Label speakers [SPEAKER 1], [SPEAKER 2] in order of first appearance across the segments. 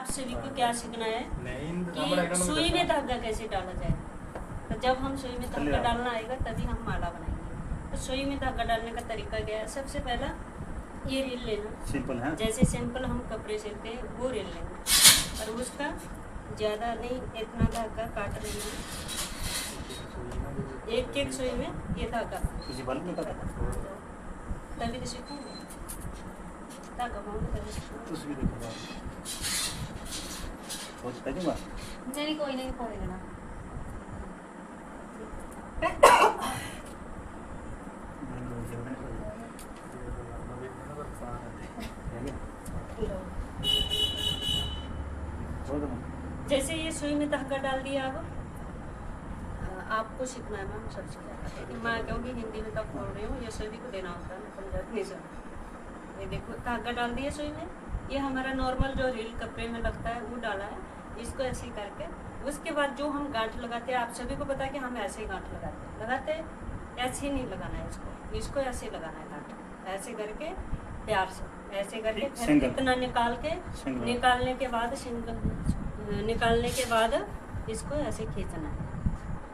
[SPEAKER 1] आप सभी को क्या सीखना है कि सुई में धागा कैसे डाला जाए। तो जब हम सुई में धागा डालना आएगा तभी हम माला बनाएंगे। तो सुई में धागा डालने का तरीका क्या है? सबसे पहला ये रील लेना, सिंपल है, जैसे सिंपल हम कपड़े सिलते हैं वो रील लेना, और उसका ज़्यादा नहीं इतना धागा काट लेना, एक एक सुई में ये धागा तभी तो सीखूंगे धागा नहीं कोई नहीं पड़ेगा ना। जैसे ये सुई में धागा डाल दिया, अब आपको सीखना है मैम सबसे पहले। मैं कहूँगी हिंदी में तब बोल रही हूँ, ये सभी को देना होता है, पंजाबी नहीं सुन। ये देखो धागा डाल दिया सुई में, ये हमारा नॉर्मल जो रील कपड़े में लगता है वो डाला है, इसको ऐसे ही करके उसके बाद जो हम गांठ लगाते हैं, आप सभी को पता है कि हम ऐसे ही गांठ लगाते हैं, ऐसे ही नहीं लगाना है इसको ऐसे ही लगाना है गांठ, ऐसे करके प्यार से ऐसे करके इतना निकालने के बाद इसको ऐसे खींचना है,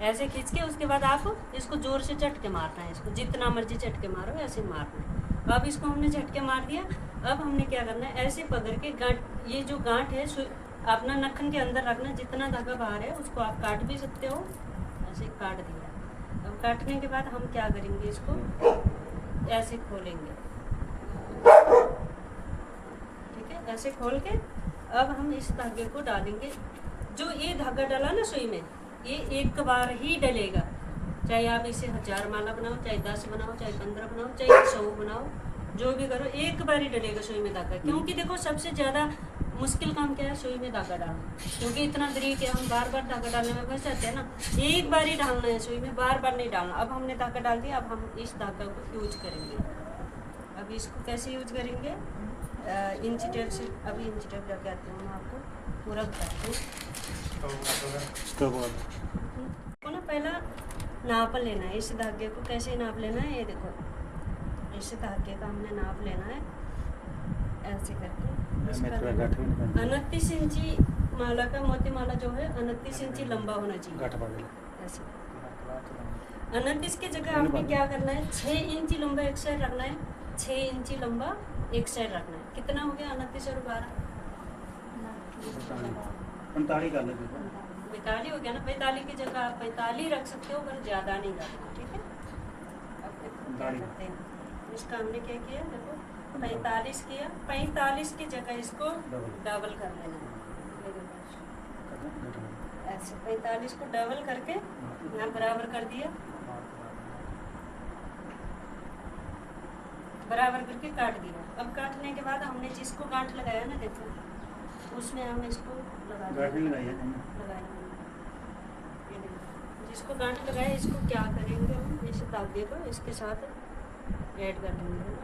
[SPEAKER 1] ऐसे खींच के उसके बाद आप इसको जोर से झटके मारना है, इसको जितना मर्जी झटके मारो ऐसे मारना है। अब इसको हमने झटके मार दिया, अब हमने क्या करना है, ऐसे पकड़ के गांठ, ये जो गांठ है अपना नखन के अंदर रखना, जितना धागा बाहर है उसको आप काट भी सकते हो, ऐसे काट दिया। अब काटने के बाद हम क्या करेंगे, इसको ऐसे खोलेंगे, ठीक है, ऐसे खोल के अब हम इस धागे को डालेंगे। जो ये धागा डाला ना सुई में, ये एक बार ही डलेगा, चाहे आप इसे 1000 माला बनाओ, चाहे 10 बनाओ, चाहे 15 बनाओ, चाहे 100 बनाओ, जो भी करो एक बार ही डलेगा सुई में धागा। क्योंकि देखो सबसे ज़्यादा मुश्किल काम क्या है, सुई में धागा डालना, क्योंकि इतना दरीक है, हम बार बार धागा डालने में फंस जाते हैं ना। एक बार ही डालना है सुई में, बार बार नहीं डालना। अब हमने धागा डाल दिया, अब हम इस धागा को यूज करेंगे। अब इसको कैसे यूज करेंगे, इंची टेप से, अभी इंची टेप लेके आती हूँ, मैं आपको पूरा बताती हूँ। तो ना पहला नाप लेना है इस धागे को, कैसे नाप लेना है, ये देखो इस धागे का हमने नाप लेना है, ऐसे करके 29 इंची माला का, मोती माला जो है 29 इंची लंबा होना चाहिए। ऐसे 29 की जगह आपने क्या करना है, 6 इंची लंबा एक साइड रखना है, 6 इंची लंबा एक साइड रखना है। कितना हो गया, 29 और 12 45 कर लेते हैं, 45 हो गया ना। 45 की जगह आप 45 रख सकते हो, पर ज़्यादा नहीं रखना, ठीक है। अब देखो क्या करते हैं, इसका हमने क्या किया, देखो 45 किया, 45 की जगह इसको डबल कर लेना है, ऐसे 45 को डबल करके यहाँ बराबर कर दिया, बराबर करके काट दिया। अब काटने के बाद हमने जिसको गांठ लगाया ना, देखो उसमें हम इसको लगाएंगे, जिसको गांठ लगाया इसको क्या करेंगे, हम इस धागे को इसके साथ ऐड कर देंगे।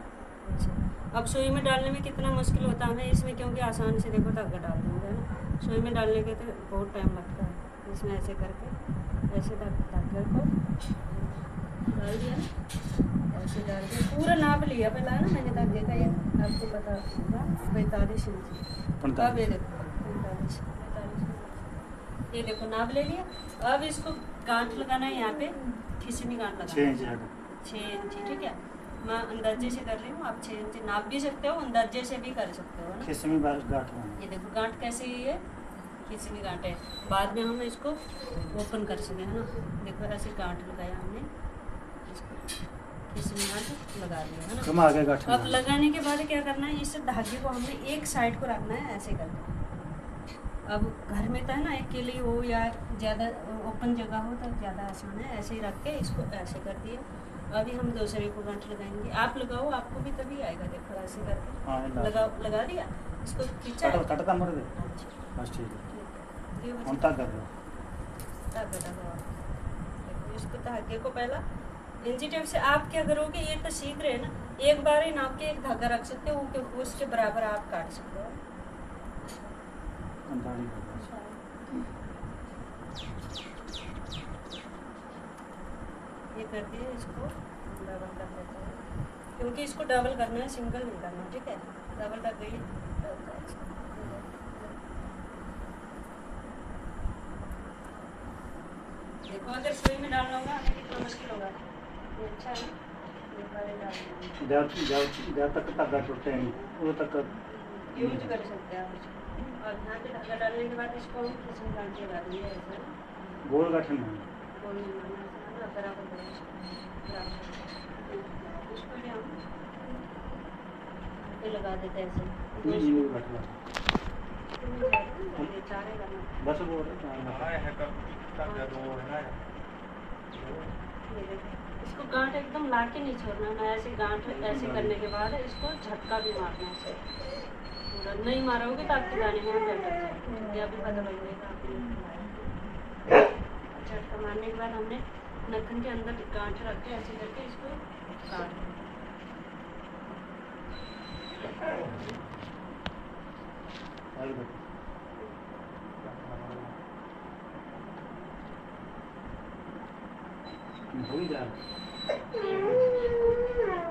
[SPEAKER 1] अब सुई में डालने में कितना मुश्किल होता है हमें इसमें, क्योंकि आसान से देखो धागा डाल देंगे ना, सुई में डालने के तो बहुत टाइम लगता है। इसमें ऐसे करके ऐसे धागे को डाल दिया ना, ऐसे डाल दिया, पूरा नाप लिया पहला ना मैंने धागे का, ये आपको पता होगा 45 इंच। अब ये देखो 45, ये देखो नाप ले लिया। अब इसको गांठ लगाना है, यहाँ पे खिसनी गांठ लगाना 6 इंची, ठीक है। मैं अंदाजे से कर रही हूँ, आप 6 इंची नाप भी सकते हो, अंदाजे से भी कर सकते हो ना। ये देखो गांठ कैसे, ये खिसनी गांठ है, बाद में हम इसको ओपन कर सकें, है ना। देखो ऐसे गांठ लगाया हमने, खिसनी गांठ लगा दिया, है ना। अब लगाने के बाद क्या करना है, इस धागे को हमने एक साइड को रखना है, ऐसे करके। अब घर में तो है ना, अकेले हो या ज़्यादा ओपन जगह हो तो ज़्यादा आसान है, ऐसे ही रख के इसको ऐसे कर दिया। अभी हम दूसरे को गांठ लगाएंगे, आप लगाओ, आपको भी तभी आएगा। देखो ऐसे करके लगा दिया, इसको खींचा, इसको धागे को पहला इंची टेप से आप क्या करोगे, ये तो सीख रहे हैं ना, एक बार ही नाप के एक धागा रख सकते हो, उसके बराबर आप काट सकते हो। ये कर दिए, इसको डबल कर देते हैं, क्योंकि इसको डबल करना है, सिंगल नहीं करना, ठीक है। डबल कर दिए, देखो अगर सुई में डालना होगा हमें कितना मुश्किल होगा। ये अच्छा है ना, ये पहले डाल देंगे।
[SPEAKER 2] जब तक धागा टूटे नहीं वो तक
[SPEAKER 1] यूज कर सकते हैं आप इसको। और यहाँ पे धागा डालने के बाद इसको हम किचन गांठ लगा देंगे ऐसे ना।
[SPEAKER 2] गोल गठन है
[SPEAKER 1] गोल नहीं मारना ऐसे ना, बराबर करें इसको, बराबर। इसको भी हम पे लगा देते हैं ऐसे।
[SPEAKER 2] नहीं गठन
[SPEAKER 1] ये चारे करना
[SPEAKER 2] बस वो है
[SPEAKER 1] ये देखो। इसको गांठ एकदम ला के नहीं छोड़ना ना, ऐसे गांठ ऐसे करने के बाद इसको झटका भी मारना है। पूरा नहीं मारोगे तो आपके दाने में बैठ जाएगा, या भी पता लग जाएगा आपने। झटका मारने के बाद हमने नखन के अंदर गांठ रख के ऐसे करके इसको काट देना।
[SPEAKER 2] हो ही जा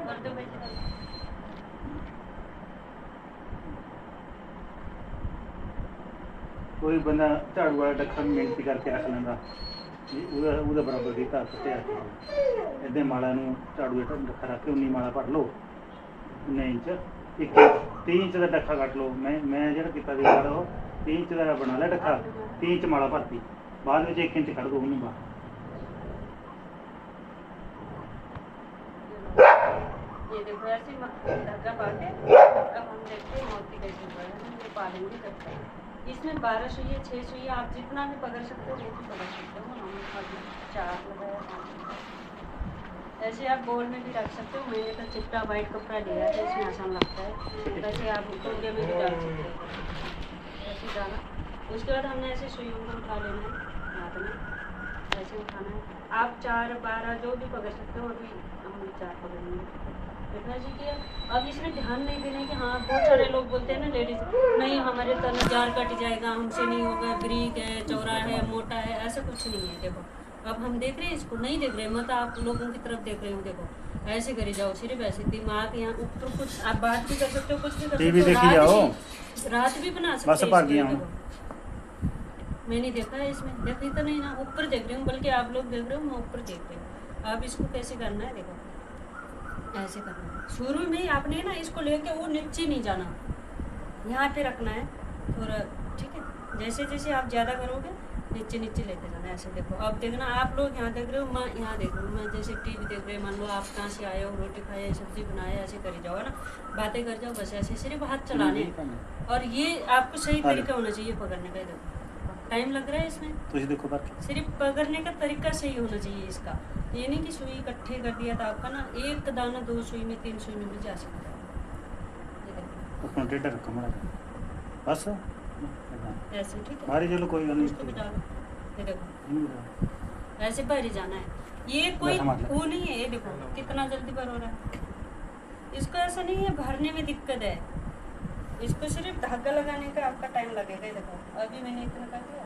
[SPEAKER 1] और तो बैठे
[SPEAKER 2] कोई बंदा झाड़ू वाला डखा मिहनती करके रख लेंदा ਉਹਦਾ ਬਰਾਬਰ ਦੀ ਧਾਰ ਕੱਟਿਆ ਇੱਦਾਂ ਮਾਲਾ ਨੂੰ ਝਾੜੂ ਦਾ ਡੱਖਾ ਰੱਖ ਕੇ 19 ਮਾਲਾ ਭਰ ਲਓ 19 ਇੰਚ ਇੱਕ 3 ਇੰਚ ਦਾ ਡੱਖਾ ਕੱਟ ਲਓ। ਮੈਂ ਜਿਹੜਾ ਕੀਤਾ ਸੀ ਉਹ 3 ਇੰਚ ਦਾ ਬਣਾ ਲਿਆ ਡੱਖਾ 3 ਇੰਚ ਮਾਲਾ ਭਰਤੀ ਬਾਅਦ ਵਿੱਚ 1 ਇੰਚ ਕੱਢ ਦੋ ਉਹਨੂੰ ਬਾਹਰ।
[SPEAKER 1] ये देखो ऐसे धागा बांधे। अब हम देखते हैं मोती कैसे हुआ है, ये पालेंगे करते हैं। इसमें 12 सुइयाँ 6 सुइयाँ आप जितना भी पकड़ सकते हो वो भी पकड़ सकते हो। हम 4 लगाया, ऐसे आप बोल में भी रख सकते हो। मैंने तो चिट्टा वाइट कपड़ा लिया है, इसमें आसान लगता है। वैसे आप टोंगे में भी डाल सकते हो, ऐसे डाला। उसके बाद हमने ऐसे सुइयों को उठा लेना है हाथ में, ऐसे उठाना है। आप 4 12 जो भी पकड़ सकते हो, अभी हम 4 पकड़ेंगे। जी कि अब इसमें ध्यान नहीं देना है कि हाँ बहुत सारे लोग बोलते हैं ना लेडीज, नहीं हमारे तन जार कट जाएगा, हमसे नहीं होगा, ब्रीक है, चौड़ा है, मोटा है, ऐसा कुछ नहीं है। देखो अब हम देख रहे हैं इसको, नहीं देख रहे मत आप लोगों की तरफ देख रहे हो। देखो ऐसे करी जाओ, सिर्फ ऐसे दिमाग यहाँ ऊपर, कुछ आप बात भी कर सकते हो, कुछ भी कर सकते हो, रात भी बना सकते हो। मैं नहीं देखा है इसमें, देखी तो नहीं ना, ऊपर देख रही हूँ, बल्कि आप लोग देख रहे हो, मैं ऊपर देख रही हूँ। अब इसको कैसे करना है, देखो ऐसे करना है। शुरू में आपने ना इसको लेके वो नीचे नहीं जाना, यहाँ पे रखना है थोड़ा, ठीक है। जैसे जैसे आप ज़्यादा करोगे नीचे नीचे लेके जाना है, ऐसे। देखो अब देखना, आप लोग यहाँ देख रहे हो, मैं यहाँ देख रही हूँ, मैं जैसे टीवी देख रहे, मान लो आप कहाँ से आए हो, रोटी खाए, सब्जी बनाए, ऐसे करी जाओ ना, बातें कर जाओ, बस ऐसे सिर्फ हाथ चलाने। और ये आपको सही तरीका होना चाहिए पकड़ने का। देखो टाइम लग रहा है इसमें, तो देखो सिर्फ पकड़ने का तरीका सही होना चाहिए इसका। ये नहीं कि सुई इकट्ठे कर दिया था आपका ना, एक दाना 2 सुई में 3 सुई में भी जा सकता है। बस ऐसे ठीक है, बाहरी चलो कोई नहीं, इसको भी डालो। ये देखो ऐसे बाहरी जाना है, ये कोई वो नहीं है। ये देखो कितना जल्दी भर हो रहा है, इसको ऐसा नहीं है भरने में दिक्कत है, इसको सिर्फ धागा लगाने का आपका टाइम लगेगा। देखो अभी मैंने इतना कर दिया,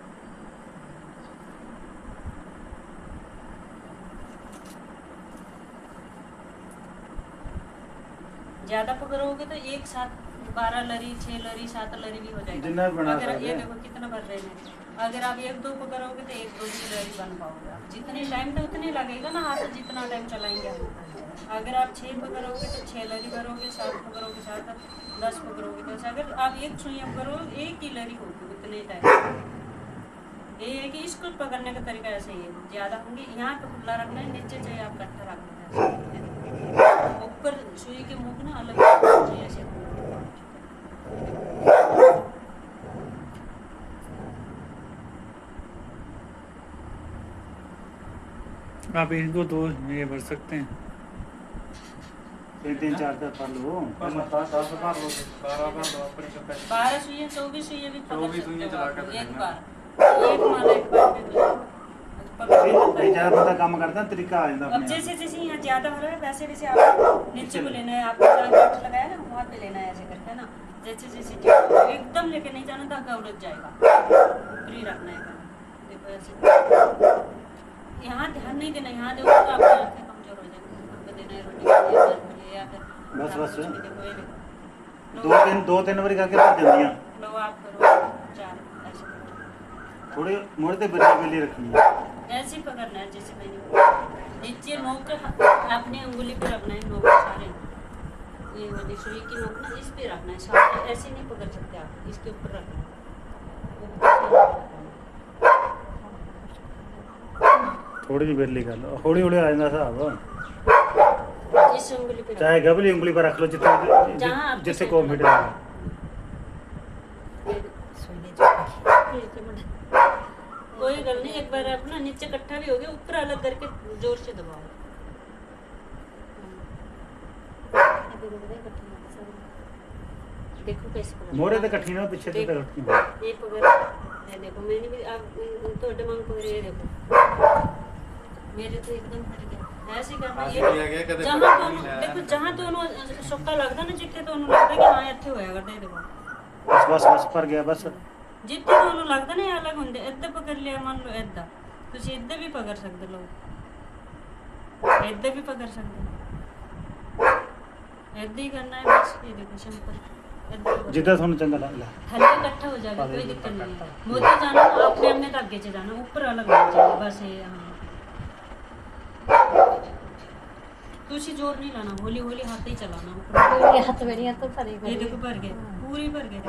[SPEAKER 1] ज्यादा पकड़ोगे तो एक साथ 12 लरी 6 लरी 7 लरी भी हो जाएगा। अगर ये देखो कितना भर रहे हैं, अगर आप 1-2 पकड़ोगे तो 1-2 की लरी बन पाओगे। जितने टाइम तो उतने लगेगा ना, हाथ जितना टाइम चलाएंगे हम। अगर आप 6 पकड़ोगे तो 6 लरी भरोगे, 7 पकड़ोगे 7, 10 पकड़ोगे 10। अगर आप 1 सुई करो 1 की लरी होगी उतने टाइम। ये है कि इसको पकड़ने का तरीका ऐसे ही है, ज़्यादा होंगे यहाँ पे खुला रखना है, नीचे चाहिए आप कट्ठा रखना है, ऊपर सुई के मुख ना अलग चाहिए ऐसे।
[SPEAKER 3] आप इनको 2 ये भर सकते हैं,
[SPEAKER 2] 3 4 भर लो,
[SPEAKER 1] 12 सुई 24 सुई भी पकड़ सकते हो एक बार, एक माला एक बार में
[SPEAKER 2] ज़्यादा पता काम करता तरीका आ जाता।
[SPEAKER 1] अब जैसे जैसे यहाँ ज़्यादा हो रहा है वैसे वैसे आप नीचे को लेना है, आपको जहाँ गांठ लगाया ना वहाँ पे लेना है, ऐसे करके ना। जैसे जैसे एकदम लेके नहीं जाना, धागा उलझ जाएगा, फ्री रखना है। देखो ऐसे यहाँ ध्यान नहीं देना, यहाँ देखो तो आपकी आँखें कमजोर हो जाएगी, देना है रोटी या फिर
[SPEAKER 2] बस
[SPEAKER 1] देखो ये देखो
[SPEAKER 2] 2-3 बार करके भर जल्दियाँ
[SPEAKER 1] लो आप करो 4 ऐसे
[SPEAKER 2] थोड़े मोड़ते बच्चे के लिए रखनी है।
[SPEAKER 1] ऐसे ही पकड़ना है जैसे मैंने बताया। नीचे नोक अपनी उंगली पे रखना है, नोक सारे ये वाली सुई की नोक ना इस पे रखना है, सारे ऐसे नहीं पकड़ सकते आप, इसके ऊपर रखना है।
[SPEAKER 2] थोड़ी जी बेरली कर लो, हौली हौली आ जाता हिसाब।
[SPEAKER 1] इस उंगली पे
[SPEAKER 2] चाहे गबली उंगली पर रख लो,
[SPEAKER 1] जहाँ
[SPEAKER 2] जितने
[SPEAKER 1] आपको
[SPEAKER 2] जिससे
[SPEAKER 1] सही
[SPEAKER 2] को
[SPEAKER 1] लगे।
[SPEAKER 2] मीटर है।
[SPEAKER 1] कोई गल नहीं, एक बार अपना नीचे इकट्ठा भी हो गया, ऊपर अलग करके जोर से दबाओ। देखो कैसे पकड़
[SPEAKER 2] मोरे ते कट्ठी ना पीछे ते
[SPEAKER 1] देखो,
[SPEAKER 2] कट्ठी ना।
[SPEAKER 1] ये पकड़ ये देखो, मैंने भी आप तो मांग पकड़, ये देखो मेरे तो एकदम फट गया। ऐसे ही करना ये जहाँ तो देखो, जहाँ तो सुक्का लगता ना, जितने तो लगता कि हाँ इत्थे होया करता है। देखो
[SPEAKER 2] बस पर गया बस।
[SPEAKER 1] ਜਿੱਥੇ ਤੁਹਾਨੂੰ ਲੱਗਦਾ ਨਾ ਇਹ ਅਲੱਗ ਹੁੰਦੇ, ਇੱਦਾਂ ਪਕੜ ਲਿਆ, ਮੰਨ ਲਓ ਇੱਦਾਂ ਤੁਸੀਂ ਇੱਦਾਂ ਵੀ ਪਕੜ ਸਕਦੇ ਲਓ, ਇੱਦਾਂ ਵੀ ਪਕੜ ਸਕਦੇ ਹੋ, ਇੱਦਾਂ ਹੀ ਕਰਨਾ ਹੈ ਬਸ। ਇਹ ਦੇਖੋ ਸਿੰਪਲ ਇੱਦਾਂ ਪਕੜ।
[SPEAKER 2] जितना ਤੁਹਾਨੂੰ ਚੰਗਾ ਲੱਗਦਾ।
[SPEAKER 1] थल्ले इकट्ठा हो जाएगा, कोई दिक्कत नहीं है। मोदी जाना अपने अपने धागे से जाना, ऊपर अलग होना चाहिए बस ये। हाँ तुसी जोर नहीं लाना, हौली हौली हाथ ही चलाना ऊपर।
[SPEAKER 4] ये हाथ मेरी हाथ तो भरे
[SPEAKER 1] ये देखो भर गए, पूरी भर गए।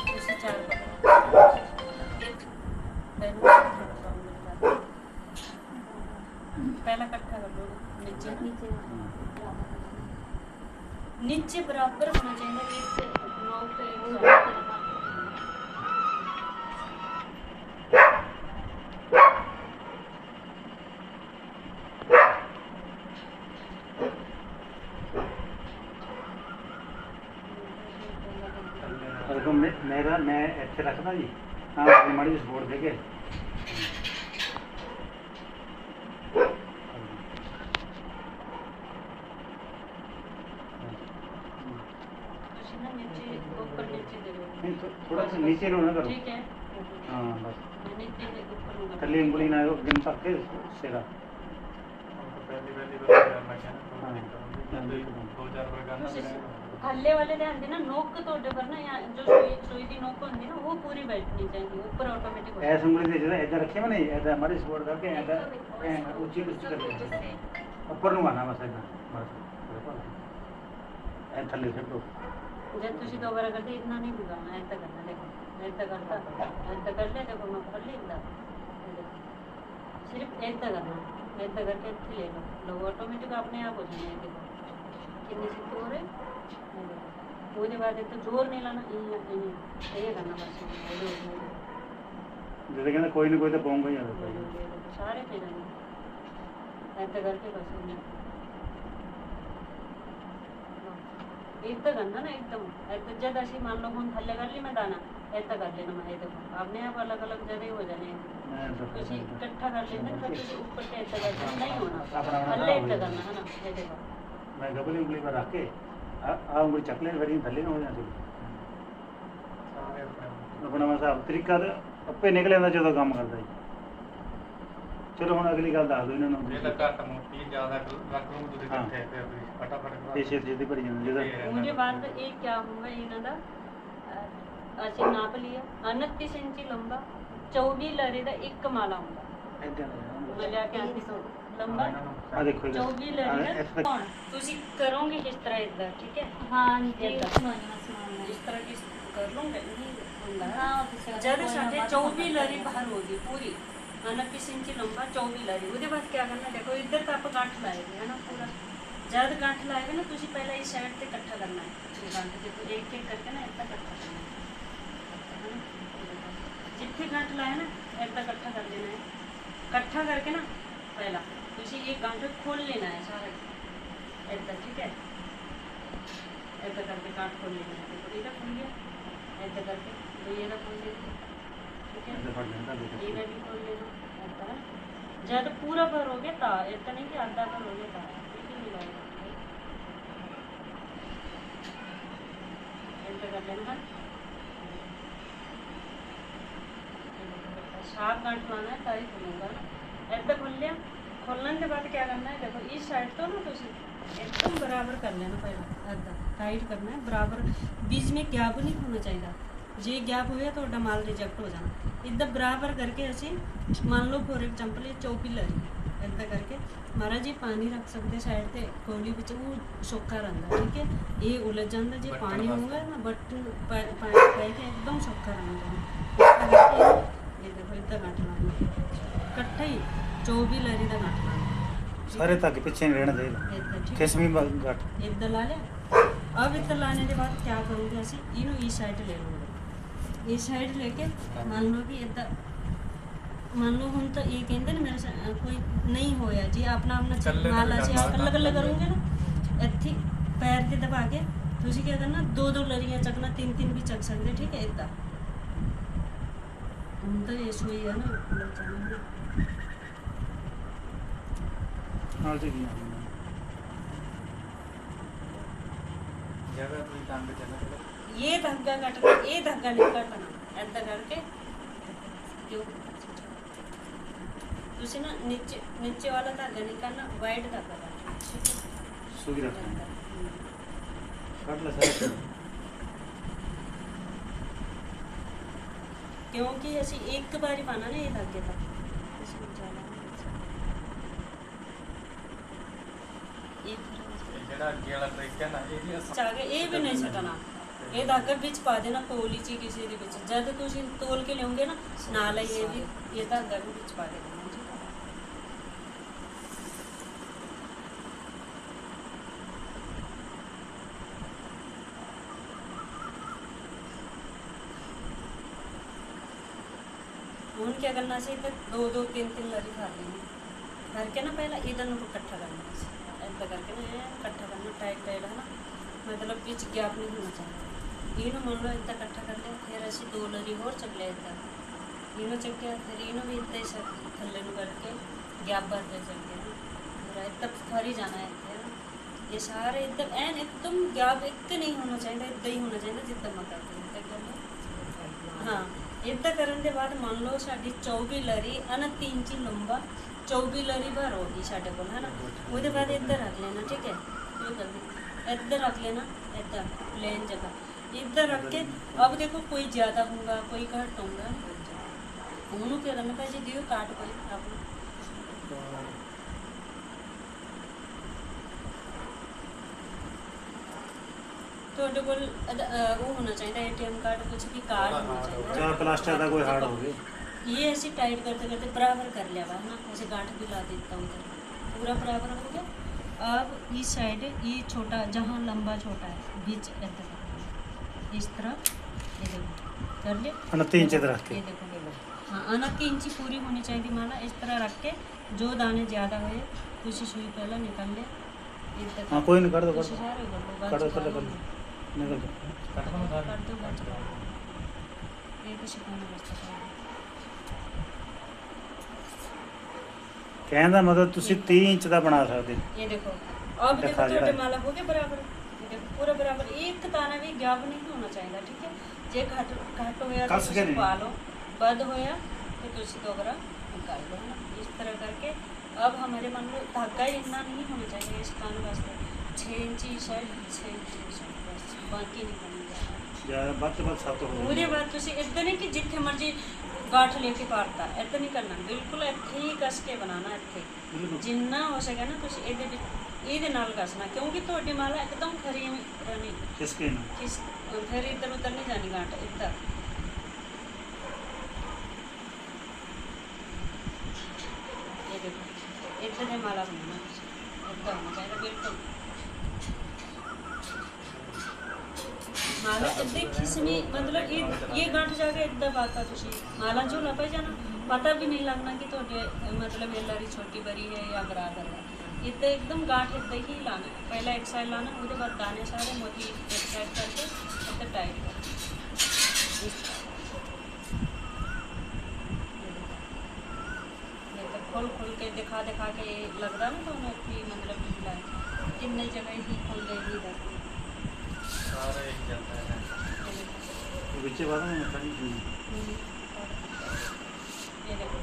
[SPEAKER 1] ऐसे चार पकड़ो। एक पहला इकट्ठा कर लो, नीचे नीचे बराबर होना चाहिए, एक से नौ पे एक
[SPEAKER 2] देखो मेरा मैं ਇੱਥੇ ਰੱਖਦਾ ਜੀ। ਹਾਂ ਆਪਣੀ ਮਾੜੀ ਜਿਹੀ ਸਪੋਰਟ ਦੇ ਕੇ
[SPEAKER 1] तुसी ना नीचे ऊपर नीचे दे दो।
[SPEAKER 2] नहीं थोड़ा सा नीचे रो ना करो।
[SPEAKER 1] ठीक है,
[SPEAKER 2] हाँ बस
[SPEAKER 1] नीचे से ऊपर होगा।
[SPEAKER 2] थल्ली उंगली ना गिन तक के सेरा।
[SPEAKER 1] थल्ले वाले ध्यान देना, नोक ਤੁਹਾਡੇ ਪਰ ਨਾ यहाँ जो सुई ਦੀ ਨੋਕ ਹੁੰਦੀ ਨਾ ਉਹ ਪੂਰੀ ਬੈਠਣੀ ਚਾਹੀਦੀ, ਉੱਪਰ ਆਟੋਮੈਟਿਕ ਹੋ
[SPEAKER 2] ऐसे उंगली से जरा इधर रखे मैंने इधर हमारी सपोर्ट करके इधर ऊंची ऊंची कर ऊपर ਨੂੰ ਆਣਾ ਬਸ ਇਦਾਂ ਬਸ ਇਹ ਥੱਲੇ ਛੱਡੋ।
[SPEAKER 1] जब ਤੁਸੀਂ दोबारा करते इतना नहीं बिगाड़ना, ऐसा करना। देखो ऐसा करता, ऐसा कर ले, देखो मैं कर लेता, सिर्फ ऐसा करना, ऐसा करके ले लो, लो ऑटोमेटिक अपने आप हो जाना है। देखो कितने सिक्के हो रहे, ਉਹਦੇ ਬਾਅਦ ਇਹ ਜ਼ੋਰ ਨਹੀਂ ਲਾਣਾ, ਇਹ ਕਰਨਾ ਬਸ।
[SPEAKER 2] जैसे कहते कोई ना कोई तो पाऊंगा ही
[SPEAKER 1] ਸਾਰੇ ਪੇ ਜਾਣੇ ऐसा करके बस ਇੱਦਾਂ ਕਰਨਾ ਨਾ एकदम। ऐसा जब ਅਸੀਂ ਮੰਨ ਲਓ ਹੁਣ ਥੱਲੇ ਕਰ ਲਈ ਮੈਂ ਦਾਣਾ, ऐसा कर लेना मैं। ये देखो अपने आप अलग अलग जगह हो जाने हैं। ਤੁਸੀਂ ਇਕੱਠਾ ਕਰ ਲੈਂਦੇ ਫਿਰ ਤੁਸੀਂ ਉੱਪਰ ਤੇ ऐसा करके नहीं होना, ਥੱਲੇ ऐसा करना है ना। ये देखो
[SPEAKER 2] मैं गबली उंगली पर रख के आ उंगली चक ले, फिर थल्ले ना हो जाती अपना हिसाब तरीका तो अपे निकल आता जो काम करता जी। चलो हम अगली गल दस दो इन्होंने
[SPEAKER 5] ਇਹ ਤਾਂ ਘੱਟ ਮੋਟੀ ਜ਼ਿਆਦਾ ਰੱਖ ਲਓ ਤੁਸੀਂ ਇਕੱਠੇ ਫਿਰ ਤੁਸੀਂ ਫਟਾਫਟ
[SPEAKER 2] ये छेती छेती भरी जाती जो
[SPEAKER 1] ਉਹਦੇ ਬਾਅਦ ਇਹ क्या ਹੋਊਗਾ ਇਹਨਾਂ ਦਾ, ਅਸੀਂ ਨਾਪ ਲਿਆ 29 ਇੰਚੀ ਲੰਬਾ, 24 ਲਰੇ ਦਾ ਇੱਕ ਮਾਲਾ ਹੁੰਦਾ। ਮੈਂ ਲਿਆ ਕੇ ਆਂਟੀ ਤੋਂ ਲੰਬਾ
[SPEAKER 2] आ देखो
[SPEAKER 1] 24 ਲਰੇ ਦਾ। ਹੁਣ ਤੁਸੀਂ ਕਰੋਗੇ ਕਿਸ ਤਰ੍ਹਾਂ ਇੱਦਾਂ, ਠੀਕ ਹੈ?
[SPEAKER 4] हाँ जी
[SPEAKER 1] ਏਦਾਂ।
[SPEAKER 4] समझना
[SPEAKER 1] ਇਸ ਤਰ੍ਹਾਂ ਕਿਸ ਕਰ ਲਓਗੇ ਨਹੀਂ ਹੁੰਦਾ।
[SPEAKER 4] हाँ ऑफिसर
[SPEAKER 1] जब ਸਾਡੇ 24 ਲਰੀ ਬਾਹਰ ਹੋ ਗਈ ਪੂਰੀ 29 ਇੰਚੀ ਲੰਬਾ 24 ਲਰੀ, ਉਹਦੇ ਬਾਅਦ ਕੀ ਕਰਨਾ, ਦੇਖੋ ਇੱਧਰ ਤਾਂ ਆਪਾਂ ਗੰਠ ਲਾਏਗੇ ਹੈ ਨਾ ਪੂਰਾ। ਜਦ ਗੰਠ ਲਾਏਗੇ ਨਾ ਤੁਸੀਂ ਪਹਿਲਾਂ ਇਸ ਸਾਈਡ ਤੇ ਇਕੱਠਾ ਕਰਨਾ ਹੈ, ਪਿਛਲੀ ਗੰਠ ਦੇਖੋ ਇੱਕ ਇੱਕ ਕਰਕੇ ਨਾ ਇੱਦਾਂ ਇਕੱਠਾ ਕਰਨਾ ਹੈ। ਜਿੱਥੇ ਗੰਠ ਲਾਇਆ ਨਾ ਇੱਦਾਂ ਇਕੱਠਾ ਕਰ ਦੇਣਾ ਹੈ। ਇਕੱਠਾ ਕਰਕੇ ਨਾ ਪਹਿਲਾਂ ਤੁਸੀਂ ਇਹ ਗੰਠ ਖੋਲ ਲੈਣਾ ਹੈ ਸਾਰਾ ਇੱਦਾਂ, ਠੀਕ ਹੈ? ਇੱਦਾਂ ਕਰਕੇ ਗੰਠ ਖੋਲ ਲੈਣਾ ਹੈ। ਦੇਖੋ ਇਹਦਾ ਖੁੱਲ ਗਿਆ, ऐसा करके तो ये खोल लेना, ठीक है? ये भी खोल लेना ऐसा। जब पूरा भरोगे ता, इतना नहीं कि आधा भरोगे ता, ठीक है? मिलाएगा ऐसा कर लेना। साफ गांठ लाना है ताई खुलूंगा ना ऐसा खुल लिया खोलने के बाद क्या करना है देखो इस साइड तो ना तुम एकदम बराबर कर लेना पहले ऐसा टाइट करना है बराबर बीच में गैप नहीं होना चाहिए जे गैप होया तो माल रिजेक्ट हो जाना एकदम बराबर करके ऐसे मान लो फॉर एग्जांपल ये चौकी लरी ऐसा करके महाराज जी पानी रख सकते साइड ते कोली विच वो सौखा रहता ठीक है ये उलझ जाता जे पानी होगा ना बटन पानी पाई के एकदम सौखा रहता ये देखो इतना गांठ लाना इकट्ठा ही 24 लरी का गांठ लाना
[SPEAKER 2] सारे धागे पीछे नहीं रहने देगा
[SPEAKER 1] इतना ठीक
[SPEAKER 2] किस्मी घट
[SPEAKER 1] इधर ला लिया अब इधर लाने के बाद क्या करूँगे ऐसे इनू इस साइड ले लूँगे इस साइड लेके मान लो कि इधर मान लो हम तो ये कहते ना मेरे से कोई नहीं होया जी अपना अपना माला से कल्ला कल्ला करूँगे ना इतनी पैर के दबा के तुझे क्या करना 2-2 लड़ियाँ चकना 3-3 भी चक सकते ठीक है इतना हम तो ये सोई है ना
[SPEAKER 2] ਨਾਲ ਜੀ
[SPEAKER 5] जगह कोई काम पे चला
[SPEAKER 1] ये धागा कटना ये धागा नहीं कटना ऐसा करके जो तुझे ना नीचे वाला धागा नहीं करना वाइट धागा करना
[SPEAKER 2] ਸੁਗੀ ਰੱਖਣਾ ਕੱਢ ਲੈ ਸਾਰੇ
[SPEAKER 1] क्योंकि ऐसी एक बार ही पाना ना ये धागे का
[SPEAKER 5] ਜਿਹੜਾ ਅੱਗੇ ਵਾਲਾ ਟ੍ਰਿਕ ਹੈ ਨਾ ਇਹ ਵੀ ਆਸਾਨ
[SPEAKER 1] ਚਾਗੇ ਇਹ ਵੀ ਨਹੀਂ ਛੱਡਣਾ ਇਹ धागा ਵਿੱਚ ਪਾ ਦੇਣਾ ਕੋਲੀ ਚ ਕਿਸੇ ਦੇ ਵਿੱਚ ਜਦ ਤੁਸੀਂ ਤੋਲ ਕੇ ਲਿਓਗੇ ਨਾ ਨਾਲ ਹੀ ਇਹ धागा ਵੀ ਵਿੱਚ ਪਾ ਦੇਣਾ ਹੁਣ क्या करना ਸੀ ਤੇ 2-2 3-3 लरी खा लेनी करके ना पहले इधर को इकट्ठा करना ऐसा करके ना इकट्ठा करना टाइट टाइट है ना मतलब बीच गैप नहीं होना चाहिए इनो मान लो इतना इकट्ठा कर लिया फिर ऐसी 2 लरी और चक लिया इतना इनो चक गया फिर इनो भी इतना ही सब थल्ले नु करके गैप भर दे चक गया पूरा इतना फरी जाना है ना ये सारे एकदम गैप इतना नहीं होना चाहिए इतना ही होना चाहिए जितना मैं करती हूँ हाँ इतना करने के बाद मान लो साड़ी 24 लरी 3 इंच लंबा 24 लरी भर होगी साढ़े को है ना उसके बाद इधर रख लेना ठीक है इधर रख लेना इधर प्लेन जगह इधर रख के अब देखो कोई ज़्यादा होगा कोई घट होगा उन्होंने क्या करना भाई जी दियो काट कोई आप ਤੁਹਾਡੇ ਕੋਲ ਉਹ ਹੋਣਾ ਚਾਹੀਦਾ ATM कार्ड कुछ भी कार्ड होना चाहिए
[SPEAKER 2] ਚਾਹ ਪਲਾਸਟਰ ਦਾ ਕੋਈ ਹਾਰਡ ਹੋਵੇ
[SPEAKER 1] ये ऐसे टाइट करते करते बराबर कर लिया है ना ऐसे गांठ भी ला देता हूँ उधर पूरा बराबर हो गया अब इस साइड ये छोटा जहाँ लंबा छोटा है बीच ऐसा इस तरह ये देखो कर लिया
[SPEAKER 2] 29 इंच रख के
[SPEAKER 1] ये देखो हाँ 29 इंची पूरी होनी चाहिए माला इस तरह रख के जो दाने ज़्यादा हुए कुछ सुई पहले निकाल लिया
[SPEAKER 2] हाँ कोई नहीं कर दो
[SPEAKER 1] सारे
[SPEAKER 2] कर दो कर दो निकल दो
[SPEAKER 5] ਕੱਟ ਦੋ ਨਾ
[SPEAKER 1] कर दो बच गया ये तो सिखाना बचता है
[SPEAKER 2] ਕਹਿਣ ਦਾ ਮਤਲਬ ਤੁਸੀਂ 30 ਇੰਚ ਦਾ ਬਣਾ ਸਕਦੇ
[SPEAKER 1] ये देखो अब देखो छोटे माला हो गया बराबर ये देखो पूरा बराबर एक दाना भी गैप नहीं होना चाहिए ठीक है जे घट होया
[SPEAKER 2] कस के नहीं।
[SPEAKER 1] पा लो बद होया तो तुसी दोबारा निकाल लो ना इस तरह करके अब हमारे मान लो धागा इतना नहीं होना चाहिए इस कान वास्ते 6 इंची साइड 6 इंची साइड बस बाकी नहीं करना
[SPEAKER 2] ਜਾਂ ਵੱਧ ਤੋਂ ਵੱਧ 7 ਹੋਵੇ
[SPEAKER 1] ਉਹਦੇ ਬਾਅਦ ਤੁਸੀਂ ਇਦਾਂ ਨਹੀਂ ਕਿ ਜਿੱਥੇ ਮਰਜੀ ਗਾਠ ਲੈ ਕੇ ਪਾੜਤਾ ਇਦਾਂ ਨਹੀਂ ਕਰਨਾ ਬਿਲਕੁਲ ਇੱਥੇ ਹੀ ਕਸ ਕੇ ਬਣਾਉਣਾ ਇੱਥੇ
[SPEAKER 2] ਬਿਲਕੁਲ
[SPEAKER 1] ਜਿੰਨਾ ਹੋ ਸਕੇ ਨਾ ਤੁਸੀਂ ਇਹਦੇ ਨਾਲ ਕਸਣਾ ਕਿਉਂਕਿ ਤੁਹਾਡੀ ਮਾਲਾ ਇੱਕਦਮ ਖਰੀ ਰਹਿਣੀ
[SPEAKER 2] ਕਿਸਕੇ ਨਾ
[SPEAKER 1] ਕਿਸ ਫਿਰ ਇੱਧਰ ਉੱਧਰ ਨਹੀਂ ਜਾਣੀ ਗਾਠ ਇੱਧਰ ਇਹ ਦੇਖੋ ਇੱਧਰ ਦੇ ਮਾਲਾ ਬਣਾਉਣਾ ਇੱਦਾਂ ਹੋਣਾ ਚਾਹੀਦਾ ਬਿਲਕੁਲ माला इतने खिसमी मतलब ये गांठ जाके इतना पाता तुसी माला जो लपे जाना पता भी नहीं लगना कि थोड़े मतलब ये लरी छोटी बड़ी है या बराबर है इतना एकदम गांठ इतना ही लाना पहला एक साइड लाना उसके बाद दाने सारे मोती एक साइड करके इतना टाइट कर खोल खोल के दिखा के लग रहा ना तो उन्हें कि मतलब कितने जगह ही खोल गई इधर
[SPEAKER 5] ਸਾਰੇ ਹੀ ਜਾਂਦਾ ਹੈ
[SPEAKER 2] ਵਿੱਚੇ ਬਾਅਦ में मक्खन
[SPEAKER 1] ये ये देखो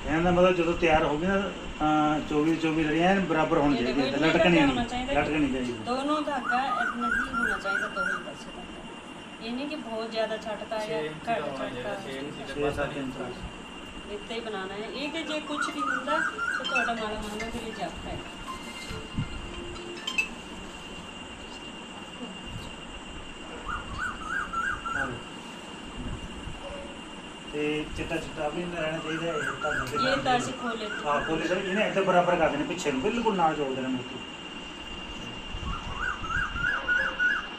[SPEAKER 2] कहने का मतलब जो तैयार होगी ना ਤਾਂ 24 ਲੜੀਆਂ ਬਰਾਬਰ ਹੋਣੀ
[SPEAKER 1] ये देखो
[SPEAKER 2] ਚਾਹੀਦੀ
[SPEAKER 1] इतने
[SPEAKER 2] ਲਟਕਣੀ
[SPEAKER 1] का
[SPEAKER 2] ਨਹੀਂ
[SPEAKER 1] होना चाहिए
[SPEAKER 2] ਲਟਕਣੀ ਚਾਹੀਦੀ
[SPEAKER 1] दोनों धागा इतना ही होना चाहिए दोनों पासे धागा ये नहीं कि बहुत ज़्यादा छटता है या घट छटता है
[SPEAKER 2] 6-7 ਇੰਚ
[SPEAKER 1] इतना ही बनाना है ये कि जे कुछ भी होंदा तो थोड़ा माला माला के लिए जाता है
[SPEAKER 2] ਤੇ ਚਿੱਟਾ ਚਿੱਟਾ ਵੀ ਰਹਿਣਾ ਚਾਹੀਦਾ ਹੈ ਤਾਂ
[SPEAKER 1] ये तासी खोले
[SPEAKER 2] ਹਾਂ ਕੋਲੀ ਸਰ ਇਹਨੇ ਇੱਥੇ ਬਰਾਬਰ ਕਰ ਦੇਣੇ ਪਿੱਛੇ ਨੂੰ ਬਿਲਕੁਲ ਨਾਲ ਜੋੜ ਦੇਣਾ ਮੋਤੀ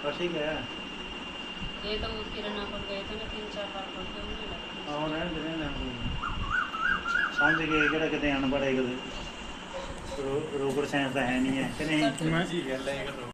[SPEAKER 2] ਬਸ ਠੀਕ ਹੈ
[SPEAKER 1] ये तो वो किरणा पर गए थे ना 3-4 बार बोल के उन्हें लगा
[SPEAKER 2] ਆਹ ਰਹਿਣ ਦੇ ਰਹਿਣ ਸਮਝ ਗਏ ਕਿਹੜਾ ਕਿਤੇ ਅਨਪੜ੍ਹ ਹੈ ਕਿਤੇ ਰੋਕਰ ਸਾਇੰਸ ਦਾ ਹੈ ਨਹੀਂ ਹੈ ਕਿ ਨਹੀਂ
[SPEAKER 3] मैं
[SPEAKER 5] ਜੀ ਗੱਲ ਹੈ ਇਹ